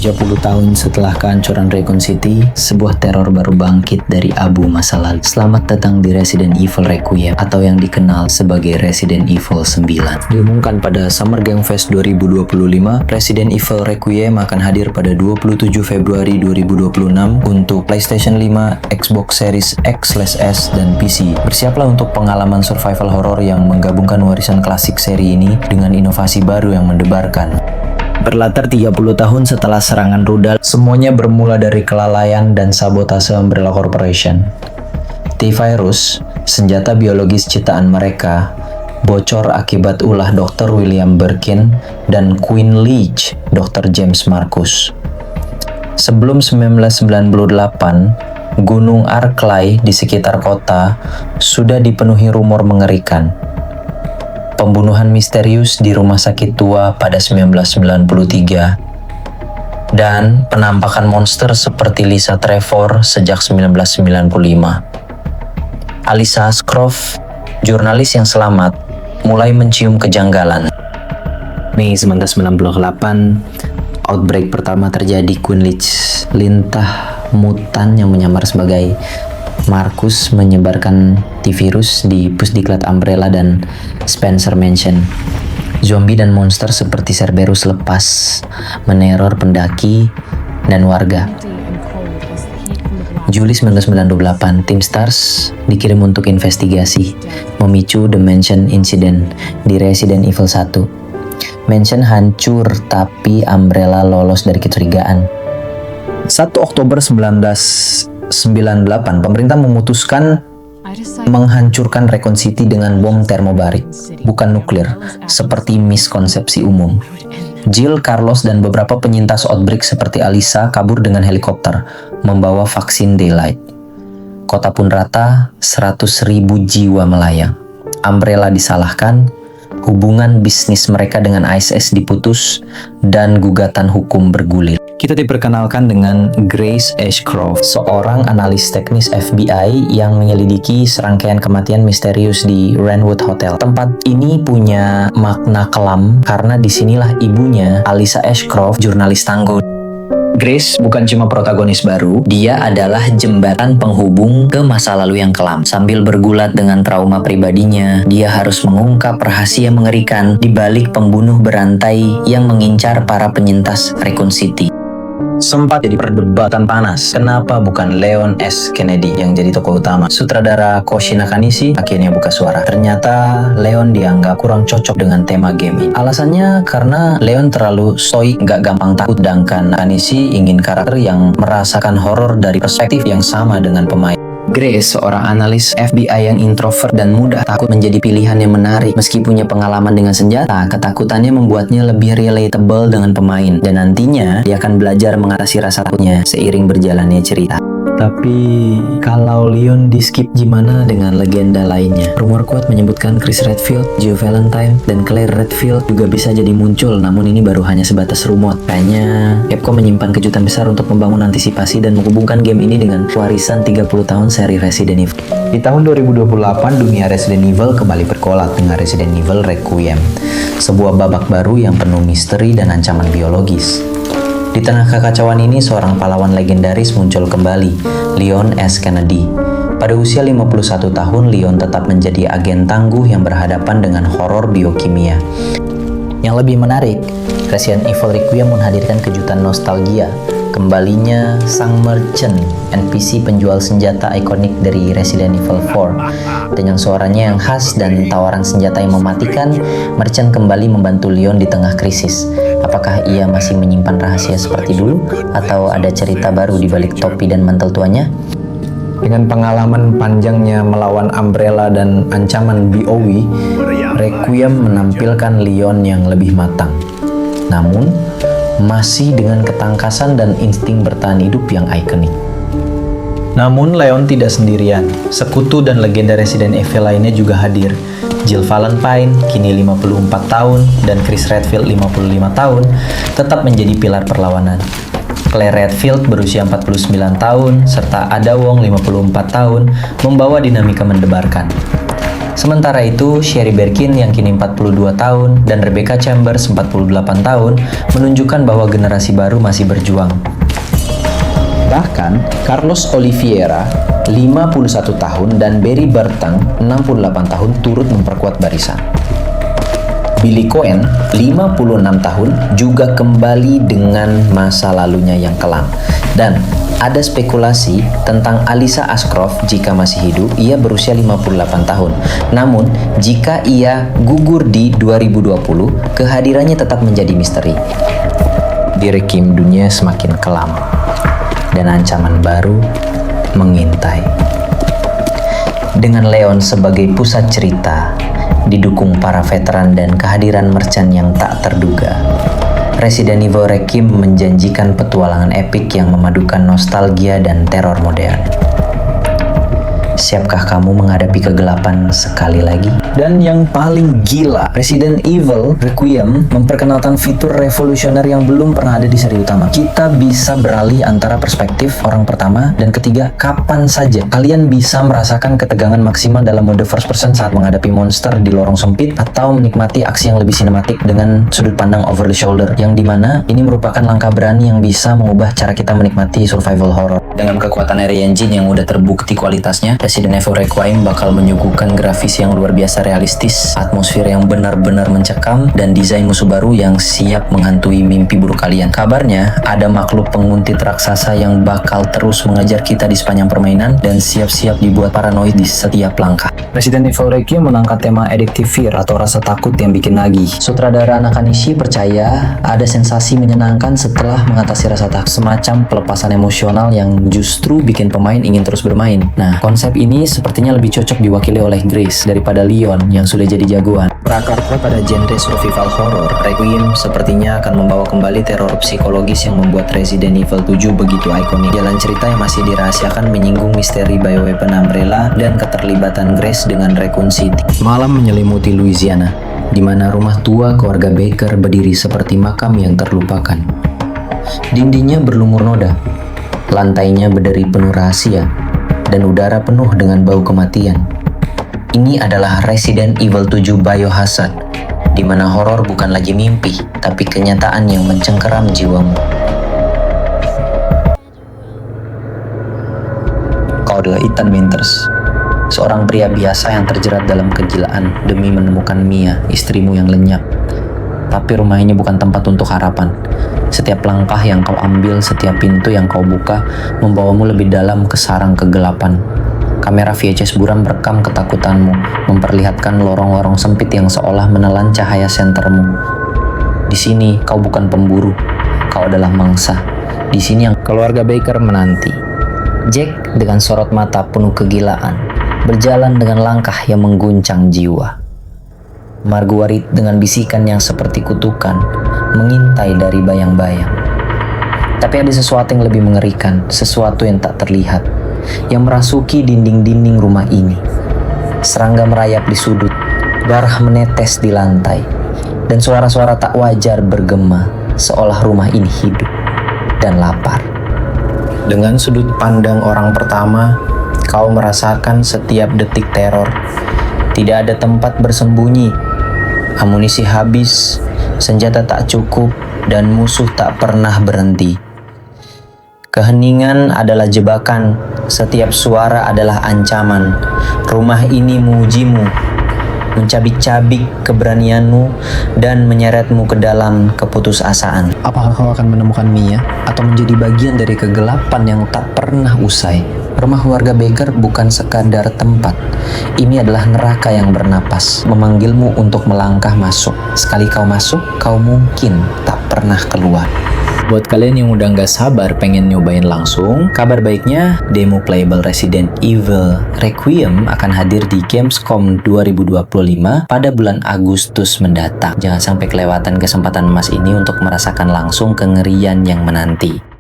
30 tahun setelah kehancuran Raccoon City, sebuah teror baru bangkit dari abu masa lalu. Selamat datang di Resident Evil Requiem atau yang dikenal sebagai Resident Evil 9. Diumumkan pada Summer Game Fest 2025, Resident Evil Requiem akan hadir pada 27 Februari 2026 untuk PlayStation 5, Xbox Series X/S, dan PC. Bersiaplah untuk pengalaman survival horror yang menggabungkan warisan klasik seri ini dengan inovasi baru yang mendebarkan. Berlatar 30 tahun setelah serangan rudal, semuanya bermula dari kelalaian dan sabotase Umbrella Corporation. T-Virus, senjata biologis ciptaan mereka, bocor akibat ulah Dr. William Birkin dan Queen Leech, Dr. James Marcus. Sebelum 1998, Gunung Arklay di sekitar kota sudah dipenuhi rumor mengerikan. Pembunuhan misterius di rumah sakit tua pada 1993, dan penampakan monster seperti Lisa Trevor sejak 1995. Alyssa Ashcroft, jurnalis yang selamat, mulai mencium kejanggalan. Mei 1998, outbreak pertama terjadi. Queen Leech, lintah mutan yang menyamar sebagai Marcus, menyebarkan T-Virus di Pusdiklat Umbrella dan Spencer Mansion. Zombie dan monster seperti Cerberus lepas meneror pendaki dan warga. Juli 1998, tim STARS dikirim untuk investigasi, memicu The Mansion Incident di Resident Evil 1. Mansion hancur, tapi Umbrella lolos dari kecurigaan. 1 Oktober 1998, pemerintah memutuskan menghancurkan Raccoon City dengan bom termobarik, bukan nuklir, seperti miskonsepsi umum. Jill, Carlos, dan beberapa penyintas outbreak seperti Alyssa kabur dengan helikopter, membawa vaksin Daylight. Kota pun rata, 100.000 jiwa melayang. Umbrella disalahkan, hubungan bisnis mereka dengan ISS diputus, dan gugatan hukum bergulir. Kita diperkenalkan dengan Grace Ashcroft, seorang analis teknis FBI yang menyelidiki serangkaian kematian misterius di Wrenwood Hotel. Tempat ini punya makna kelam karena disinilah ibunya, Alyssa Ashcroft, jurnalis tangguh. Grace bukan cuma protagonis baru, dia adalah jembatan penghubung ke masa lalu yang kelam. Sambil bergulat dengan trauma pribadinya, dia harus mengungkap rahasia mengerikan di balik pembunuh berantai yang mengincar para penyintas Raccoon City. Sempat jadi perdebatan panas, kenapa bukan Leon S. Kennedy yang jadi tokoh utama. Sutradara Koshi Nakanishi akhirnya buka suara. Ternyata Leon dianggap kurang cocok dengan tema game ini. Alasannya karena Leon terlalu stoik, gak gampang takut, sedangkan Nakanishi ingin karakter yang merasakan horor dari perspektif yang sama dengan pemain. Grace, seorang analis FBI yang introvert dan mudah takut, menjadi pilihan yang menarik. Meski punya pengalaman dengan senjata, ketakutannya membuatnya lebih relatable dengan pemain, dan nantinya dia akan belajar mengatasi rasa takutnya seiring berjalannya cerita. Tapi kalau Leon di skip, gimana dengan legenda lainnya? Rumor kuat menyebutkan Chris Redfield, Joe Valentine, dan Claire Redfield juga bisa jadi muncul, namun ini baru hanya sebatas rumor. Kayaknya Capcom menyimpan kejutan besar untuk membangun antisipasi dan menghubungkan game ini dengan warisan 30 tahun seri Resident Evil. Di tahun 2028, dunia Resident Evil kembali bergolak dengan Resident Evil Requiem, sebuah babak baru yang penuh misteri dan ancaman biologis. Di tengah kekacauan ini, seorang pahlawan legendaris muncul kembali, Leon S. Kennedy. Pada usia 51 tahun, Leon tetap menjadi agen tangguh yang berhadapan dengan horor biokimia. Yang lebih menarik, Resident Evil Requiem menghadirkan kejutan nostalgia. Kembalinya sang merchant, NPC penjual senjata ikonik dari Resident Evil 4. Dengan suaranya yang khas dan tawaran senjata yang mematikan, merchant kembali membantu Leon di tengah krisis. Apakah ia masih menyimpan rahasia seperti dulu, atau ada cerita baru di balik topi dan mantel tuanya? Dengan pengalaman panjangnya melawan Umbrella dan ancaman BOW, Requiem menampilkan Leon yang lebih matang. Namun, masih dengan ketangkasan dan insting bertahan hidup yang ikonik. Namun Leon tidak sendirian. Sekutu dan legenda Resident Evil lainnya juga hadir. Jill Valentine, kini 54 tahun, dan Chris Redfield 55 tahun, tetap menjadi pilar perlawanan. Claire Redfield berusia 49 tahun, serta Ada Wong 54 tahun, membawa dinamika mendebarkan. Sementara itu, Sherry Birkin yang kini 42 tahun dan Rebecca Chambers 48 tahun menunjukkan bahwa generasi baru masih berjuang. Bahkan, Carlos Oliveira 51 tahun dan Barry Bertang 68 tahun turut memperkuat barisan. Billy Cohen 56 tahun juga kembali dengan masa lalunya yang kelam. Dan ada spekulasi tentang Alissa Ashcroft jika masih hidup, ia berusia 58 tahun. Namun, jika ia gugur di 2020, kehadirannya tetap menjadi misteri. Di Requiem dunia semakin kelam dan ancaman baru mengintai. Dengan Leon sebagai pusat cerita, didukung para veteran dan kehadiran merchant yang tak terduga, Resident Evil Requiem menjanjikan petualangan epik yang memadukan nostalgia dan teror modern. Siapkah kamu menghadapi kegelapan sekali lagi? Dan yang paling gila, Resident Evil Requiem memperkenalkan fitur revolusioner yang belum pernah ada di seri utama. Kita bisa beralih antara perspektif orang pertama dan ketiga kapan saja. Kalian bisa merasakan ketegangan maksimal dalam mode first person saat menghadapi monster di lorong sempit, atau menikmati aksi yang lebih sinematik dengan sudut pandang over the shoulder, yang dimana ini merupakan langkah berani yang bisa mengubah cara kita menikmati survival horror. Dengan kekuatan Unreal Engine yang udah terbukti kualitasnya, Resident Evil Requiem bakal menyuguhkan grafis yang luar biasa realistis, atmosfer yang benar-benar mencekam, dan desain musuh baru yang siap menghantui mimpi buruk kalian. Kabarnya, ada makhluk penguntit raksasa yang bakal terus mengejar kita di sepanjang permainan dan siap-siap dibuat paranoid di setiap langkah. Resident Evil Requiem mengangkat tema addictive fear atau rasa takut yang bikin nagih. Sutradara Nakanishi percaya ada sensasi menyenangkan setelah mengatasi rasa takut, semacam pelepasan emosional yang justru bikin pemain ingin terus bermain. Nah, konsep ini sepertinya lebih cocok diwakili oleh Grace daripada Leon yang sudah jadi jagoan. Prakarsa pada genre survival horror, Requiem sepertinya akan membawa kembali teror psikologis yang membuat Resident Evil 7 begitu ikonik. Jalan cerita yang masih dirahasiakan menyinggung misteri bioweapon Umbrella dan keterlibatan Grace dengan Raccoon City. Malam menyelimuti Louisiana, di mana rumah tua keluarga Baker berdiri seperti makam yang terlupakan. Dindingnya berlumur noda, lantainya berderi penuh rahasia, dan udara penuh dengan bau kematian. Ini adalah Resident Evil 7 Biohazard, di mana horor bukan lagi mimpi, tapi kenyataan yang mencengkeram jiwamu. Kau adalah Ethan Winters, seorang pria biasa yang terjerat dalam kegilaan demi menemukan Mia, istrimu yang lenyap. Tapi rumah ini bukan tempat untuk harapan. Setiap langkah yang kau ambil, setiap pintu yang kau buka, membawamu lebih dalam ke sarang kegelapan. Kamera VHS buram merekam ketakutanmu, memperlihatkan lorong-lorong sempit yang seolah menelan cahaya sentermu. Di sini, kau bukan pemburu, kau adalah mangsa. Di sini yang keluarga Baker menanti. Jack dengan sorot mata penuh kegilaan, berjalan dengan langkah yang mengguncang jiwa. Marguerite dengan bisikan yang seperti kutukan, mengintai dari bayang-bayang. Tapi ada sesuatu yang lebih mengerikan, sesuatu yang tak terlihat, yang merasuki dinding-dinding rumah ini. Serangga merayap di sudut, darah menetes di lantai, dan suara-suara tak wajar bergema, seolah rumah ini hidup dan lapar. Dengan sudut pandang orang pertama, kau merasakan setiap detik teror. Tidak ada tempat bersembunyi, amunisi habis, senjata tak cukup, dan musuh tak pernah berhenti. Keheningan adalah jebakan, setiap suara adalah ancaman. Rumah ini mengujimu, mencabik-cabik keberanianmu, dan menyeretmu ke dalam keputusasaan. Apakah kau akan menemukan Mia, atau menjadi bagian dari kegelapan yang tak pernah usai? Rumah keluarga Baker bukan sekadar tempat. Ini adalah neraka yang bernapas, memanggilmu untuk melangkah masuk. Sekali kau masuk, kau mungkin tak pernah keluar. Buat kalian yang udah nggak sabar pengen nyobain langsung, kabar baiknya demo playable Resident Evil Requiem akan hadir di Gamescom 2025 pada bulan Agustus mendatang. Jangan sampai kelewatan kesempatan emas ini untuk merasakan langsung kengerian yang menanti.